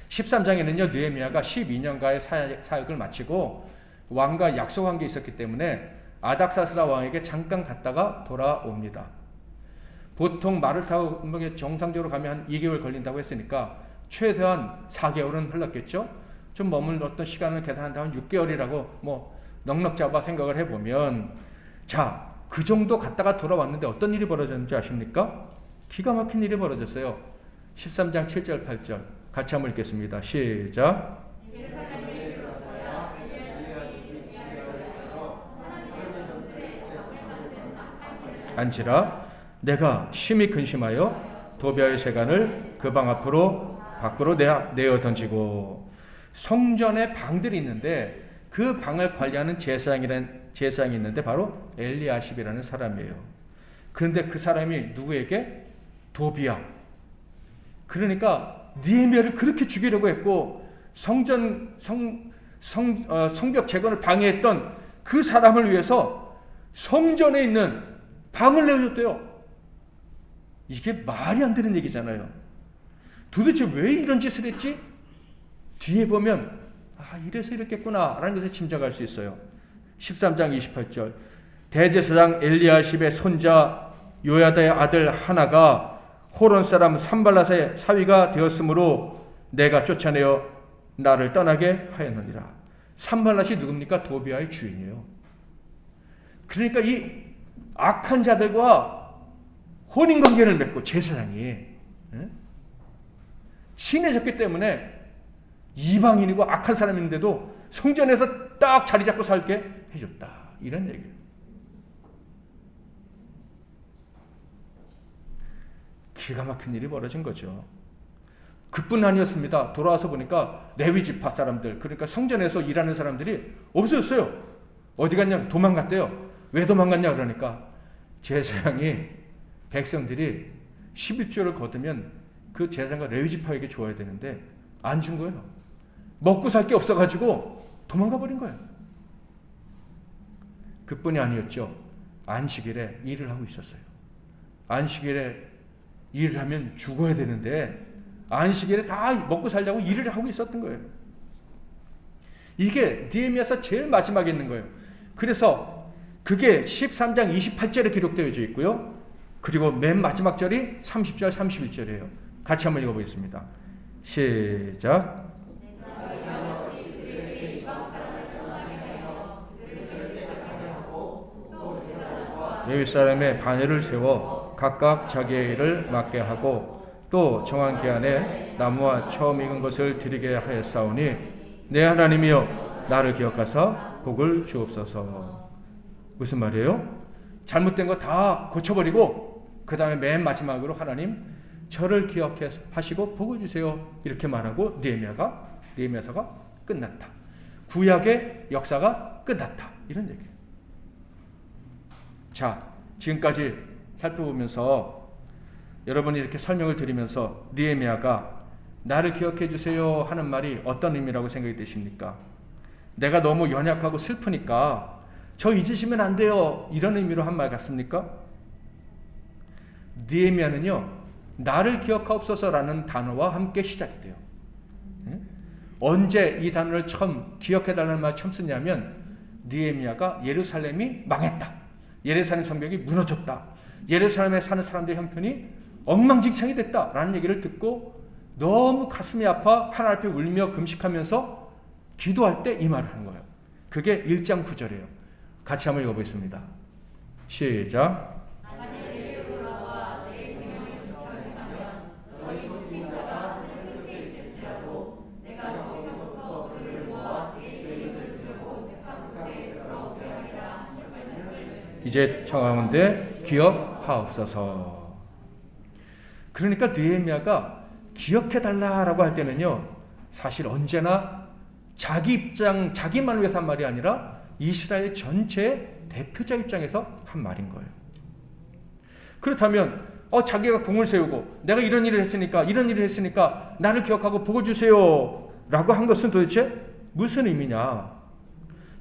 13장에는요 느헤미야가 12년가의 사역을 마치고 왕과 약속한 게 있었기 때문에 아닥사스다 왕에게 잠깐 갔다가 돌아옵니다. 보통 말을 타고 정상적으로 가면 한 2개월 걸린다고 했으니까 최소한 4개월은 흘렀겠죠. 좀 머물렀던 시간을 계산한다면 6개월이라고 넉넉 잡아 생각을 해보면 자, 그 정도 갔다가 돌아왔는데 어떤 일이 벌어졌는지 아십니까? 기가 막힌 일이 벌어졌어요. 13장 7절 8절 같이 한번 읽겠습니다. 시작. 안지라 내가 심히 근심하여 도비아의 세간을 그 방 앞으로 밖으로 내어 던지고. 성전에 방들이 있는데 그 방을 관리하는 제사장이 있는데 바로 엘리야십이라는 사람이에요. 그런데 그 사람이 누구에게? 도비야. 그러니까 느헤미야를 그렇게 죽이려고 했고 성벽 재건을 방해했던 그 사람을 위해서 성전에 있는 방을 내어줬대요. 이게 말이 안 되는 얘기잖아요. 도대체 왜 이런 짓을 했지? 뒤에 보면 이래서 이랬겠구나 라는 것을 짐작할 수 있어요. 13장 28절 대제사장 엘리야십의 손자 요야다의 아들 하나가 호론 사람 산발랏의 사위가 되었으므로 내가 쫓아내어 나를 떠나게 하였느니라. 산발랏이 누굽니까? 도비아의 주인이에요. 그러니까 이 악한 자들과 혼인관계를 맺고 제사장이 친해졌기 때문에 이방인이고 악한 사람인데도 성전에서 딱 자리 잡고 살게 해줬다. 이런 얘기예요. 기가 막힌 일이 벌어진 거죠. 그뿐 아니었습니다. 돌아와서 보니까 레위 지파 사람들, 그러니까 성전에서 일하는 사람들이 없어졌어요. 어디 갔냐? 도망갔대요. 왜 도망갔냐? 그러니까 제사장이 백성들이 11조를 거두면 그 제사장과 레위 지파에게 줘야 되는데 안 준 거예요. 먹고 살 게 없어가지고 도망가 버린 거예요. 그뿐이 아니었죠. 안식일에 일을 하고 있었어요. 안식일에 일을 하면 죽어야 되는데 안식일에 다 먹고 살려고 일을 하고 있었던 거예요. 이게 느헤미야서 제일 마지막에 있는 거예요. 그래서 그게 13장 28절에 기록되어 있고요. 그리고 맨 마지막 절이 30절 31절이에요. 같이 한번 읽어보겠습니다. 시작. 레위 사람의 반열을 세워 각각 자기의 일을 맡게 하고 또 정한 기한에 나무와 처음 익은 것을 드리게 하였사오니 내 하나님이여 나를 기억하사 복을 주옵소서. 무슨 말이에요? 잘못된 거 다 고쳐버리고 그 다음에 맨 마지막으로 하나님 저를 기억하시고 복을 주세요. 이렇게 말하고 느헤미야서가 끝났다. 구약의 역사가 끝났다. 이런 얘기예요. 자, 지금까지 살펴보면서 여러분이 이렇게 설명을 드리면서 느헤미야가 나를 기억해 주세요 하는 말이 어떤 의미라고 생각이 되십니까? 내가 너무 연약하고 슬프니까 저 잊으시면 안 돼요 이런 의미로 한 말 같습니까? 느헤미야는요 나를 기억하옵소서라는 단어와 함께 시작이 돼요. 언제 이 단어를 처음 기억해달라는 말 처음 쓰냐면 느헤미야가 예루살렘이 망했다. 예루살렘 성벽이 무너졌다. 예루살렘에 사는 사람들의 형편이 엉망진창이 됐다라는 얘기를 듣고 너무 가슴이 아파 하나님 앞에 울며 금식하면서 기도할 때 이 말을 한 거예요. 그게 1장 9절이에요. 같이 한번 읽어보겠습니다. 시작. 이제 청하건대 기억하옵소서. 그러니까 느헤미야가 기억해달라라고 할 때는요 사실 언제나 자기 입장, 자기만을 위해서 한 말이 아니라 이스라엘 전체의 대표자 입장에서 한 말인 거예요. 그렇다면 자기가 공을 세우고 내가 이런 일을 했으니까 나를 기억하고 복을 주세요 라고 한 것은 도대체 무슨 의미냐.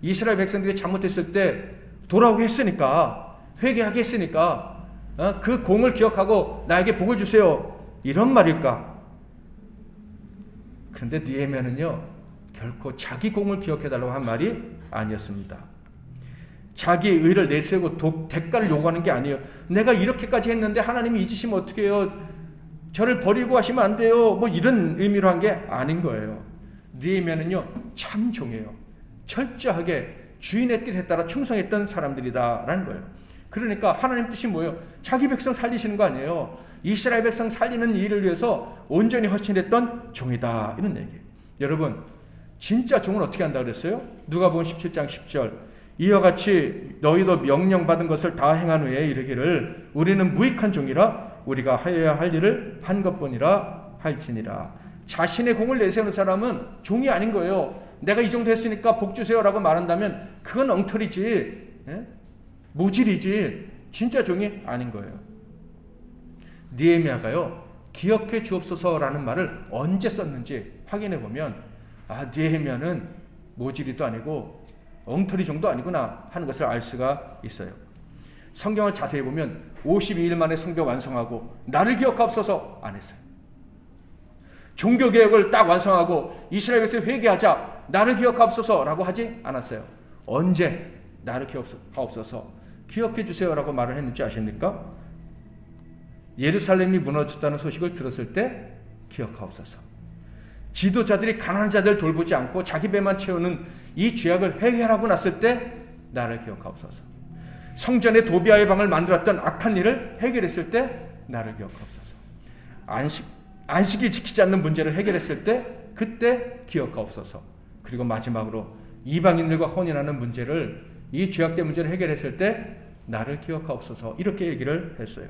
이스라엘 백성들이 잘못했을 때 돌아오게 했으니까, 회개하게 했으니까 그 공을 기억하고 나에게 복을 주세요 이런 말일까? 그런데 느헤미야는요 결코 자기 공을 기억해달라고 한 말이 아니었습니다. 자기의 의를 내세우고 대가를 요구하는 게 아니에요. 내가 이렇게까지 했는데 하나님이 잊으시면 어떻게 해요? 저를 버리고 하시면 안 돼요. 뭐 이런 의미로 한 게 아닌 거예요. 느헤미야는요 참 종이에요. 철저하게 주인의 뜻에 따라 충성했던 사람들이다라는 거예요. 그러니까 하나님 뜻이 뭐예요? 자기 백성 살리시는 거 아니에요. 이스라엘 백성 살리는 일을 위해서 온전히 헌신했던 종이다 이런 얘기예요. 여러분 진짜 종은 어떻게 한다 그랬어요? 누가복음 17장 10절 이와 같이 너희도 명령받은 것을 다 행한 후에 이르기를 우리는 무익한 종이라 우리가 하여야 할 일을 한 것뿐이라 할지니라. 자신의 공을 내세우는 사람은 종이 아닌 거예요. 내가 이 정도 했으니까 복 주세요라고 말한다면 그건 엉터리지, 모질이지 진짜 종이 아닌 거예요. 느헤미야가요 기억해 주옵소서라는 말을 언제 썼는지 확인해 보면 느헤미야는 모질이도 아니고 엉터리 정도 아니구나 하는 것을 알 수가 있어요. 성경을 자세히 보면 52일 만에 성경 완성하고 나를 기억하옵소서 안 했어요. 종교개혁을 딱 완성하고 이스라엘 백성 회개하자 나를 기억하옵소서라고 하지 않았어요. 언제 나를 기억하옵소서 기억해 주세요라고 말을 했는지 아십니까? 예루살렘이 무너졌다는 소식을 들었을 때 기억하옵소서. 지도자들이 가난한 자들 돌보지 않고 자기 배만 채우는 이 죄악을 해결하고 났을 때 나를 기억하옵소서. 성전에 도비아의 방을 만들었던 악한 일을 해결했을 때 나를 기억하옵소서. 안식일 지키지 않는 문제를 해결했을 때 그때 기억하옵소서. 그리고 마지막으로 이방인들과 혼인하는 문제를 이 죄악된 문제를 해결했을 때 나를 기억하옵소서. 이렇게 얘기를 했어요.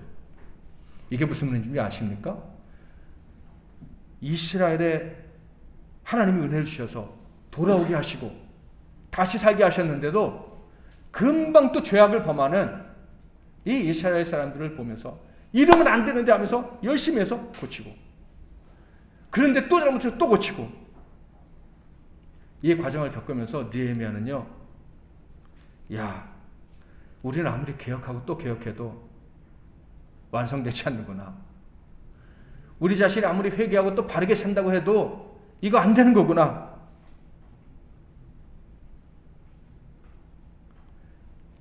이게 무슨 말인지 아십니까? 이스라엘에 하나님이 은혜를 주셔서 돌아오게 하시고 다시 살게 하셨는데도 금방 또 죄악을 범하는 이 이스라엘 사람들을 보면서 이러면 안 되는데 하면서 열심히 해서 고치고, 그런데 또 잘못해서 또 고치고, 이 과정을 겪으면서 느헤미야는요, 우리는 아무리 개혁하고 또 개혁해도 완성되지 않는구나. 우리 자신이 아무리 회개하고 또 바르게 산다고 해도 이거 안 되는 거구나.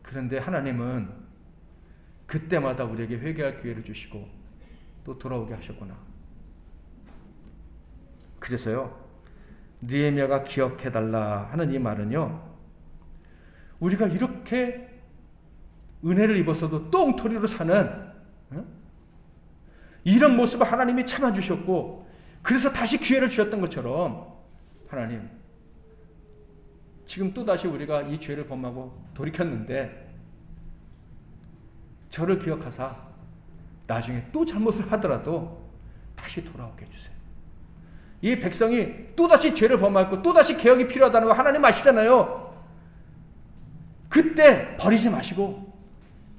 그런데 하나님은 그때마다 우리에게 회개할 기회를 주시고 또 돌아오게 하셨구나. 그래서요, 느헤미야가 기억해달라 하는 이 말은요, 우리가 이렇게 은혜를 입었어도 똥토리로 사는 이런 모습을 하나님이 참아주셨고, 그래서 다시 기회를 주셨던 것처럼 하나님, 지금 또다시 우리가 이 죄를 범하고 돌이켰는데 저를 기억하사 나중에 또 잘못을 하더라도 다시 돌아오게 해주세요. 이 백성이 또다시 죄를 범하고 또다시 개혁이 필요하다는 거 하나님 아시잖아요. 그때 버리지 마시고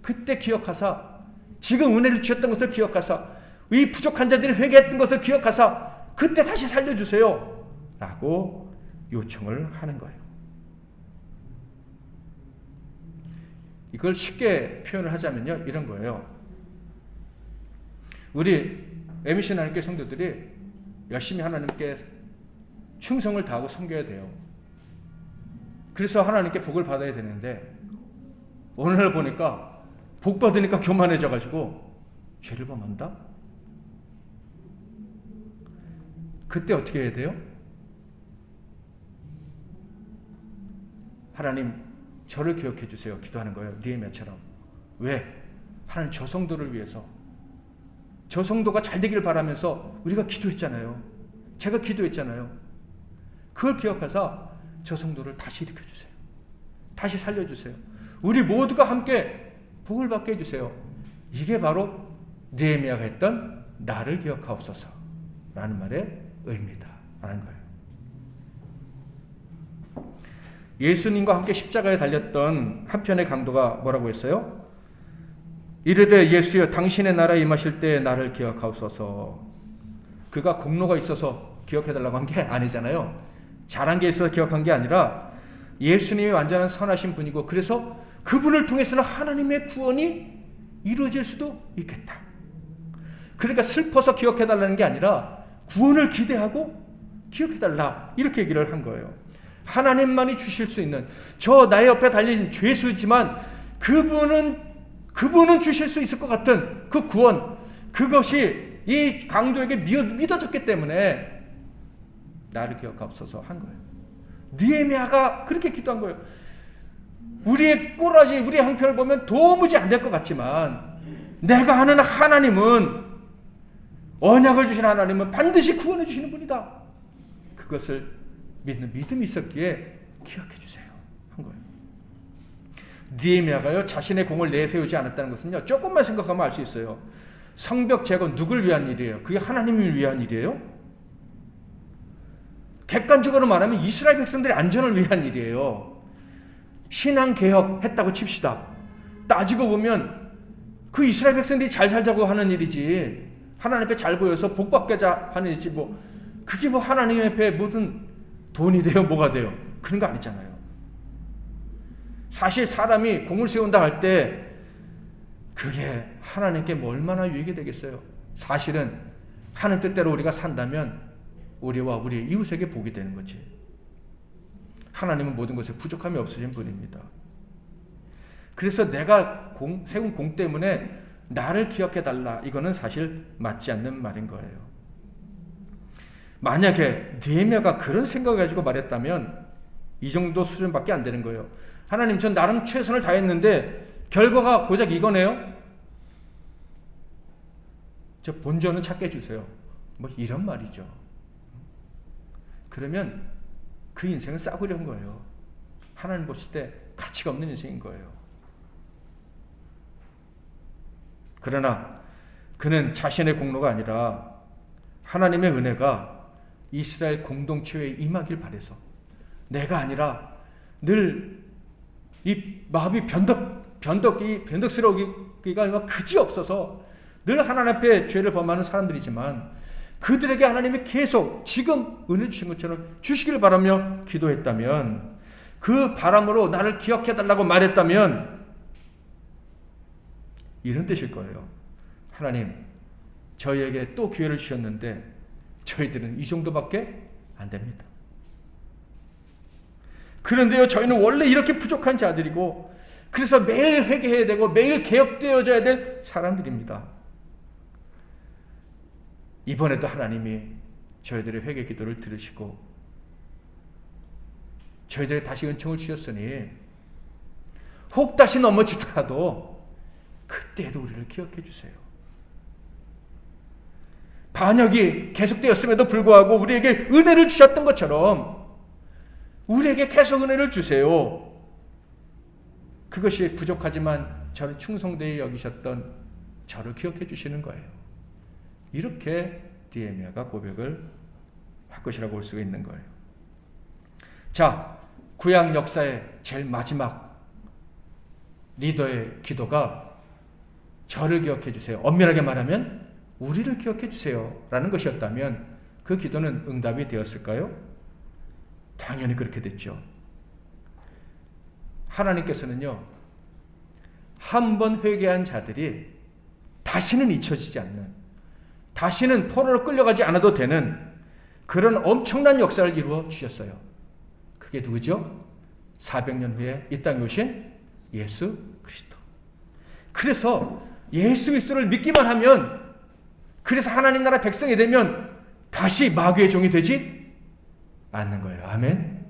그때 기억하사, 지금 은혜를 주셨던 것을 기억하사, 이 부족한 자들이 회개했던 것을 기억하사 그때 다시 살려주세요 라고 요청을 하는 거예요. 이걸 쉽게 표현을 하자면요, 이런 거예요. 우리 MBC 하나님께 성도들이 열심히 하나님께 충성을 다하고 섬겨야 돼요. 그래서 하나님께 복을 받아야 되는데, 오늘 보니까 복 받으니까 교만해져 가지고 죄를 범한다? 그때 어떻게 해야 돼요? 하나님, 저를 기억해 주세요 기도하는 거예요. 느헤미야처럼. 왜? 하나님, 저 성도를 위해서, 저 성도가 잘 되길 바라면서 우리가 기도했잖아요. 제가 기도했잖아요. 그걸 기억하사 저 성도를 다시 일으켜주세요. 다시 살려주세요. 우리 모두가 함께 복을 받게 해주세요. 이게 바로 느헤미야가 했던 나를 기억하옵소서 라는 말의 의미다 라는 거예요. 예수님과 함께 십자가에 달렸던 한 편의 강도가 뭐라고 했어요? 이르되 예수여, 당신의 나라에 임하실 때 나를 기억하옵소서. 그가 공로가 있어서 기억해달라고 한 게 아니잖아요. 잘한 게 있어서 기억한 게 아니라 예수님이 완전한 선하신 분이고, 그래서 그분을 통해서는 하나님의 구원이 이루어질 수도 있겠다. 그러니까 슬퍼서 기억해달라는 게 아니라 구원을 기대하고 기억해달라, 이렇게 얘기를 한 거예요. 하나님만이 주실 수 있는, 저 나의 옆에 달린 죄수이지만 그분은 주실 수 있을 것 같은 그 구원, 그것이 이 강도에게 믿어졌기 때문에 나를 기억하옵소서 한 거예요. 느헤미야가 그렇게 기도한 거예요. 우리의 꼬라지, 우리의 형편을 보면 도무지 안 될 것 같지만, 내가 아는 하나님은, 언약을 주신 하나님은 반드시 구원해 주시는 분이다. 그것을 믿는 믿음이 있었기에 기억해 주세요 한 거예요. 느헤미야가요, 자신의 공을 내세우지 않았다는 것은요, 조금만 생각하면 알 수 있어요. 성벽 재건 누굴 위한 일이에요? 그게 하나님을 위한 일이에요? 객관적으로 말하면 이스라엘 백성들의 안전을 위한 일이에요. 신앙개혁 했다고 칩시다. 따지고 보면 그 이스라엘 백성들이 잘 살자고 하는 일이지 하나님 앞에 잘 보여서 복 받고자 하는 일이지 그게 하나님 앞에 무슨 돈이 돼요, 뭐가 돼요? 그런 거 아니잖아요. 사실 사람이 공을 세운다 할 때 그게 하나님께 얼마나 유익이 되겠어요? 사실은 하는 뜻대로 우리가 산다면 우리와 우리의 이웃에게 복이 되는 거지. 하나님은 모든 것에 부족함이 없으신 분입니다. 그래서 내가 세운 공 때문에 나를 기억해달라, 이거는 사실 맞지 않는 말인 거예요. 만약에 느헤미야가 그런 생각을 가지고 말했다면 이 정도 수준밖에 안 되는 거예요. 하나님, 전 나름 최선을 다했는데 결과가 고작 이거네요? 저 본전은 찾게 해주세요. 이런 말이죠. 그러면 그 인생은 싸구려인 거예요. 하나님 보실 때 가치가 없는 인생인 거예요. 그러나 그는 자신의 공로가 아니라 하나님의 은혜가 이스라엘 공동체에 임하길 바라서, 내가 아니라 늘 이 마음이 변덕스러우기가 그지 없어서 늘 하나님 앞에 죄를 범하는 사람들이지만 그들에게 하나님이 계속 지금 은혜 주신 것처럼 주시기를 바라며 기도했다면, 그 바람으로 나를 기억해달라고 말했다면 이런 뜻일 거예요. 하나님, 저희에게 또 기회를 주셨는데 저희들은 이 정도밖에 안 됩니다. 그런데요, 저희는 원래 이렇게 부족한 자들이고 그래서 매일 회개해야 되고 매일 개혁되어져야 될 사람들입니다. 이번에도 하나님이 저희들의 회개 기도를 들으시고 저희들의 다시 은총을 주셨으니 혹 다시 넘어지더라도 그때도 우리를 기억해 주세요. 반역이 계속되었음에도 불구하고 우리에게 은혜를 주셨던 것처럼 우리에게 계속 은혜를 주세요. 그것이 부족하지만 저를 충성되이 여기셨던 저를 기억해 주시는 거예요. 이렇게 느헤미야가 고백을 할 것이라고 볼 수가 있는 거예요. 자, 구약 역사의 제일 마지막 리더의 기도가 저를 기억해 주세요, 엄밀하게 말하면 우리를 기억해 주세요 라는 것이었다면 그 기도는 응답이 되었을까요? 당연히 그렇게 됐죠. 하나님께서는요, 한 번 회개한 자들이 다시는 잊혀지지 않는, 다시는 포로로 끌려가지 않아도 되는 그런 엄청난 역사를 이루어 주셨어요. 그게 누구죠? 400년 후에 이 땅에 오신 예수 그리스도. 그래서 예수 그리스도를 믿기만 하면, 그래서 하나님 나라 백성이 되면 다시 마귀의 종이 되지 않는 거예요. 아멘.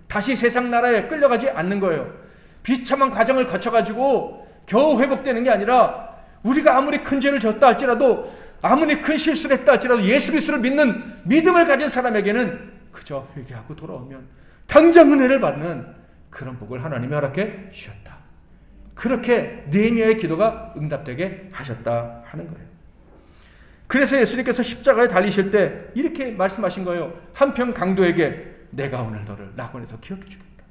다시 세상 나라에 끌려가지 않는 거예요. 비참한 과정을 거쳐가지고 겨우 회복되는 게 아니라, 우리가 아무리 큰 죄를 졌다 할지라도, 아무리 큰 실수를 했다 할지라도 예수 그리스도를 믿는 믿음을 가진 사람에게는 그저 회개하고 돌아오면 당장 은혜를 받는 그런 복을 하나님이 허락해 주셨다. 그렇게 느헤미야의 기도가 응답되게 하셨다 하는 거예요. 그래서 예수님께서 십자가에 달리실 때 이렇게 말씀하신 거예요. 한편 강도에게 내가 오늘 너를 낙원에서 기억해 주겠다.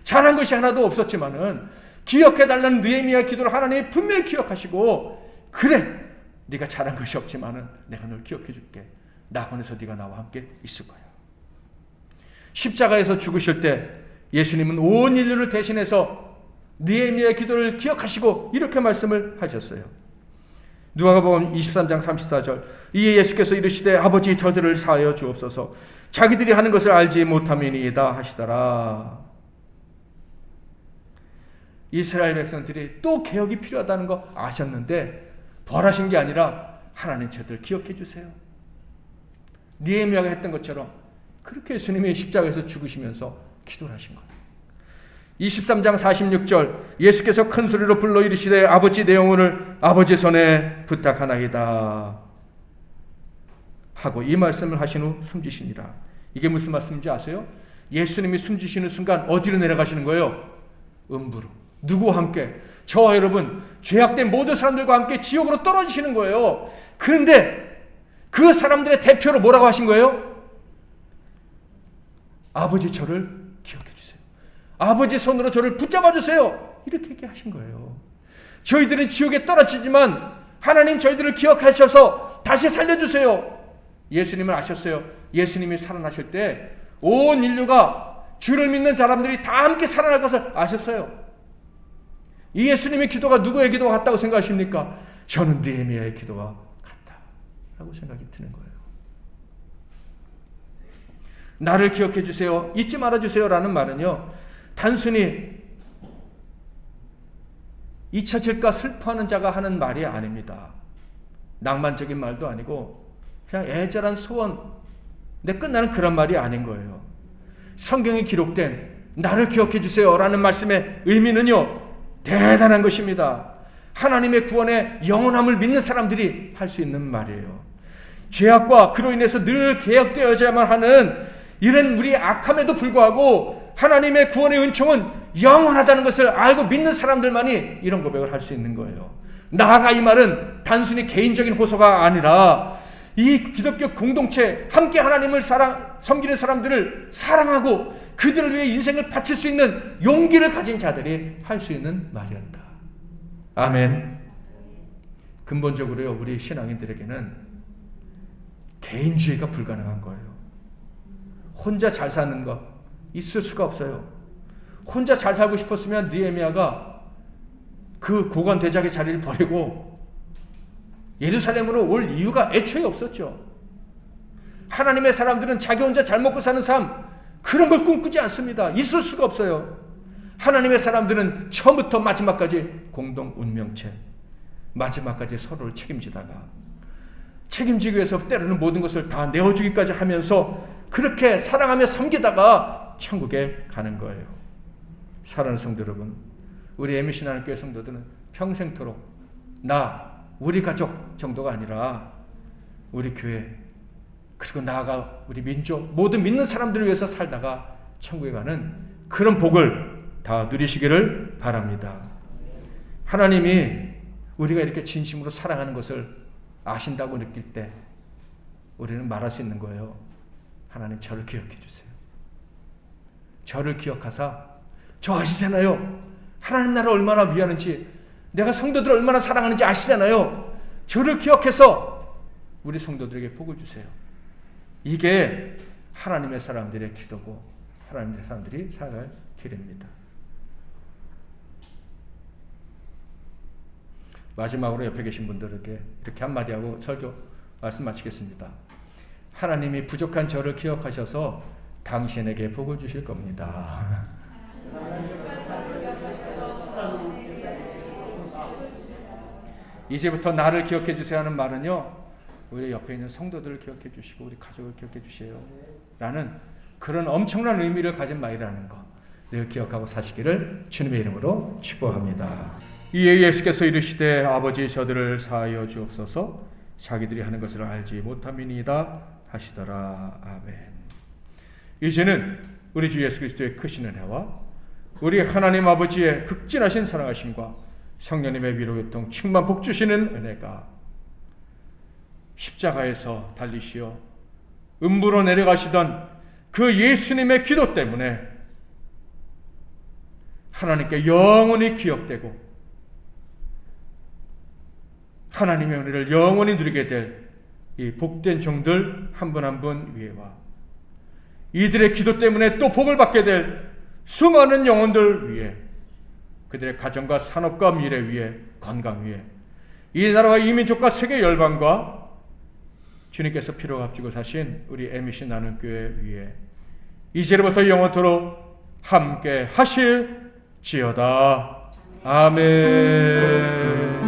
잘한 것이 하나도 없었지만은 기억해달라는 느헤미야의 기도를 하나님이 분명히 기억하시고, 그래, 네가 잘한 것이 없지만은 내가 널 기억해 줄게. 낙원에서 네가 나와 함께 있을 거야. 십자가에서 죽으실 때 예수님은 온 인류를 대신해서 느헤미야의 기도를 기억하시고 이렇게 말씀을 하셨어요. 누가복음 23장 34절, 이에 예수께서 이르시되 아버지 저들을 사하여 주옵소서, 자기들이 하는 것을 알지 못함이니이다 하시더라. 이스라엘 백성들이 또 개혁이 필요하다는 거 아셨는데 벌하신 게 아니라 하나님 저들 기억해 주세요. 느헤미야가 했던 것처럼 그렇게 예수님이 십자가에서 죽으시면서 기도를 하신 거예요. 23장 46절, 예수께서 큰 소리로 불러 이르시되 아버지 내 영혼을 아버지 손에 부탁하나이다 하고 이 말씀을 하신 후 숨지시니라. 이게 무슨 말씀인지 아세요? 예수님이 숨지시는 순간 어디로 내려가시는 거예요? 음부로. 누구와 함께? 저와 여러분, 죄악된 모든 사람들과 함께 지옥으로 떨어지시는 거예요. 그런데 그 사람들의 대표로 뭐라고 하신 거예요? 아버지 저를 기억해 주세요. 아버지 손으로 저를 붙잡아 주세요. 이렇게 얘기하신 거예요. 저희들은 지옥에 떨어지지만 하나님 저희들을 기억하셔서 다시 살려주세요. 예수님을 아셨어요. 예수님이 살아나실 때 온 인류가 주를 믿는 사람들이 다 함께 살아날 것을 아셨어요. 이 예수님의 기도가 누구의 기도가 같다고 생각하십니까? 저는 느헤미야의 기도가 같다라고 생각이 드는 거예요. 나를 기억해 주세요, 잊지 말아 주세요라는 말은요, 단순히 잊혀질까 슬퍼하는 자가 하는 말이 아닙니다. 낭만적인 말도 아니고 그냥 애절한 소원, 근데 끝나는 그런 말이 아닌 거예요. 성경에 기록된 나를 기억해 주세요라는 말씀의 의미는요, 대단한 것입니다. 하나님의 구원의 영원함을 믿는 사람들이 할 수 있는 말이에요. 죄악과 그로 인해서 늘 개혁되어야만 하는 이런 우리 악함에도 불구하고 하나님의 구원의 은총은 영원하다는 것을 알고 믿는 사람들만이 이런 고백을 할 수 있는 거예요. 나아가 이 말은 단순히 개인적인 호소가 아니라 이 기독교 공동체, 함께 하나님을 섬기는 사람들을 사랑하고 그들을 위해 인생을 바칠 수 있는 용기를 가진 자들이 할 수 있는 말이었다. 아멘. 근본적으로요, 우리 신앙인들에게는 개인주의가 불가능한 거예요. 혼자 잘 사는 거 있을 수가 없어요. 혼자 잘 살고 싶었으면 느헤미야가 그 고관 대작의 자리를 버리고 예루살렘으로 올 이유가 애초에 없었죠. 하나님의 사람들은 자기 혼자 잘 먹고 사는 삶, 그런 걸 꿈꾸지 않습니다. 있을 수가 없어요. 하나님의 사람들은 처음부터 마지막까지 공동 운명체, 마지막까지 서로를 책임지다가 책임지기 위해서 때로는 모든 것을 다 내어주기까지 하면서 그렇게 사랑하며 섬기다가 천국에 가는 거예요. 사랑하는 성도 여러분, 우리 MBC 하나님교회 성도들은 평생토록 우리 가족 정도가 아니라 우리 교회, 그리고 나아가 우리 민족, 모든 믿는 사람들을 위해서 살다가 천국에 가는 그런 복을 다 누리시기를 바랍니다. 하나님이 우리가 이렇게 진심으로 사랑하는 것을 아신다고 느낄 때 우리는 말할 수 있는 거예요. 하나님, 저를 기억해 주세요. 저를 기억하사, 저 아시잖아요. 하나님 나라를 얼마나 위하는지, 내가 성도들을 얼마나 사랑하는지 아시잖아요. 저를 기억해서 우리 성도들에게 복을 주세요. 이게 하나님의 사람들의 기도고 하나님의 사람들이 살아갈 길입니다. 마지막으로 옆에 계신 분들에게 이렇게 한마디 하고 설교 말씀 마치겠습니다. 하나님이 부족한 저를 기억하셔서 당신에게 복을 주실 겁니다. 이제부터 나를 기억해 주세요 하는 말은요, 우리 옆에 있는 성도들을 기억해 주시고 우리 가족을 기억해 주세요 라는 그런 엄청난 의미를 가진 말이라는 거 늘 기억하고 사시기를 주님의 이름으로 축복합니다. 이에 예수께서 이르시되 아버지 저들을 사하여 주옵소서, 자기들이 하는 것을 알지 못함이니이다 하시더라. 아멘. 이제는 우리 주 예수 그리스도의 크신 은혜와 우리 하나님 아버지의 극진하신 사랑하심과 성령님의 위로교통 충만 복 주시는 은혜가 십자가에서 달리시어 음부로 내려가시던 그 예수님의 기도 때문에 하나님께 영원히 기억되고 하나님의 은혜를 영원히 누리게 될 이 복된 종들 한 분 한 분 위에와 이들의 기도 때문에 또 복을 받게 될 수많은 영혼들 위에, 그들의 가정과 산업과 미래 위에, 건강 위에, 이 나라와 이 민족과 세계 열방과 주님께서 피로 값지고 사신 우리 MBC 나눔교회 위에 이제로부터 영원토록 함께 하실지어다. 아멘.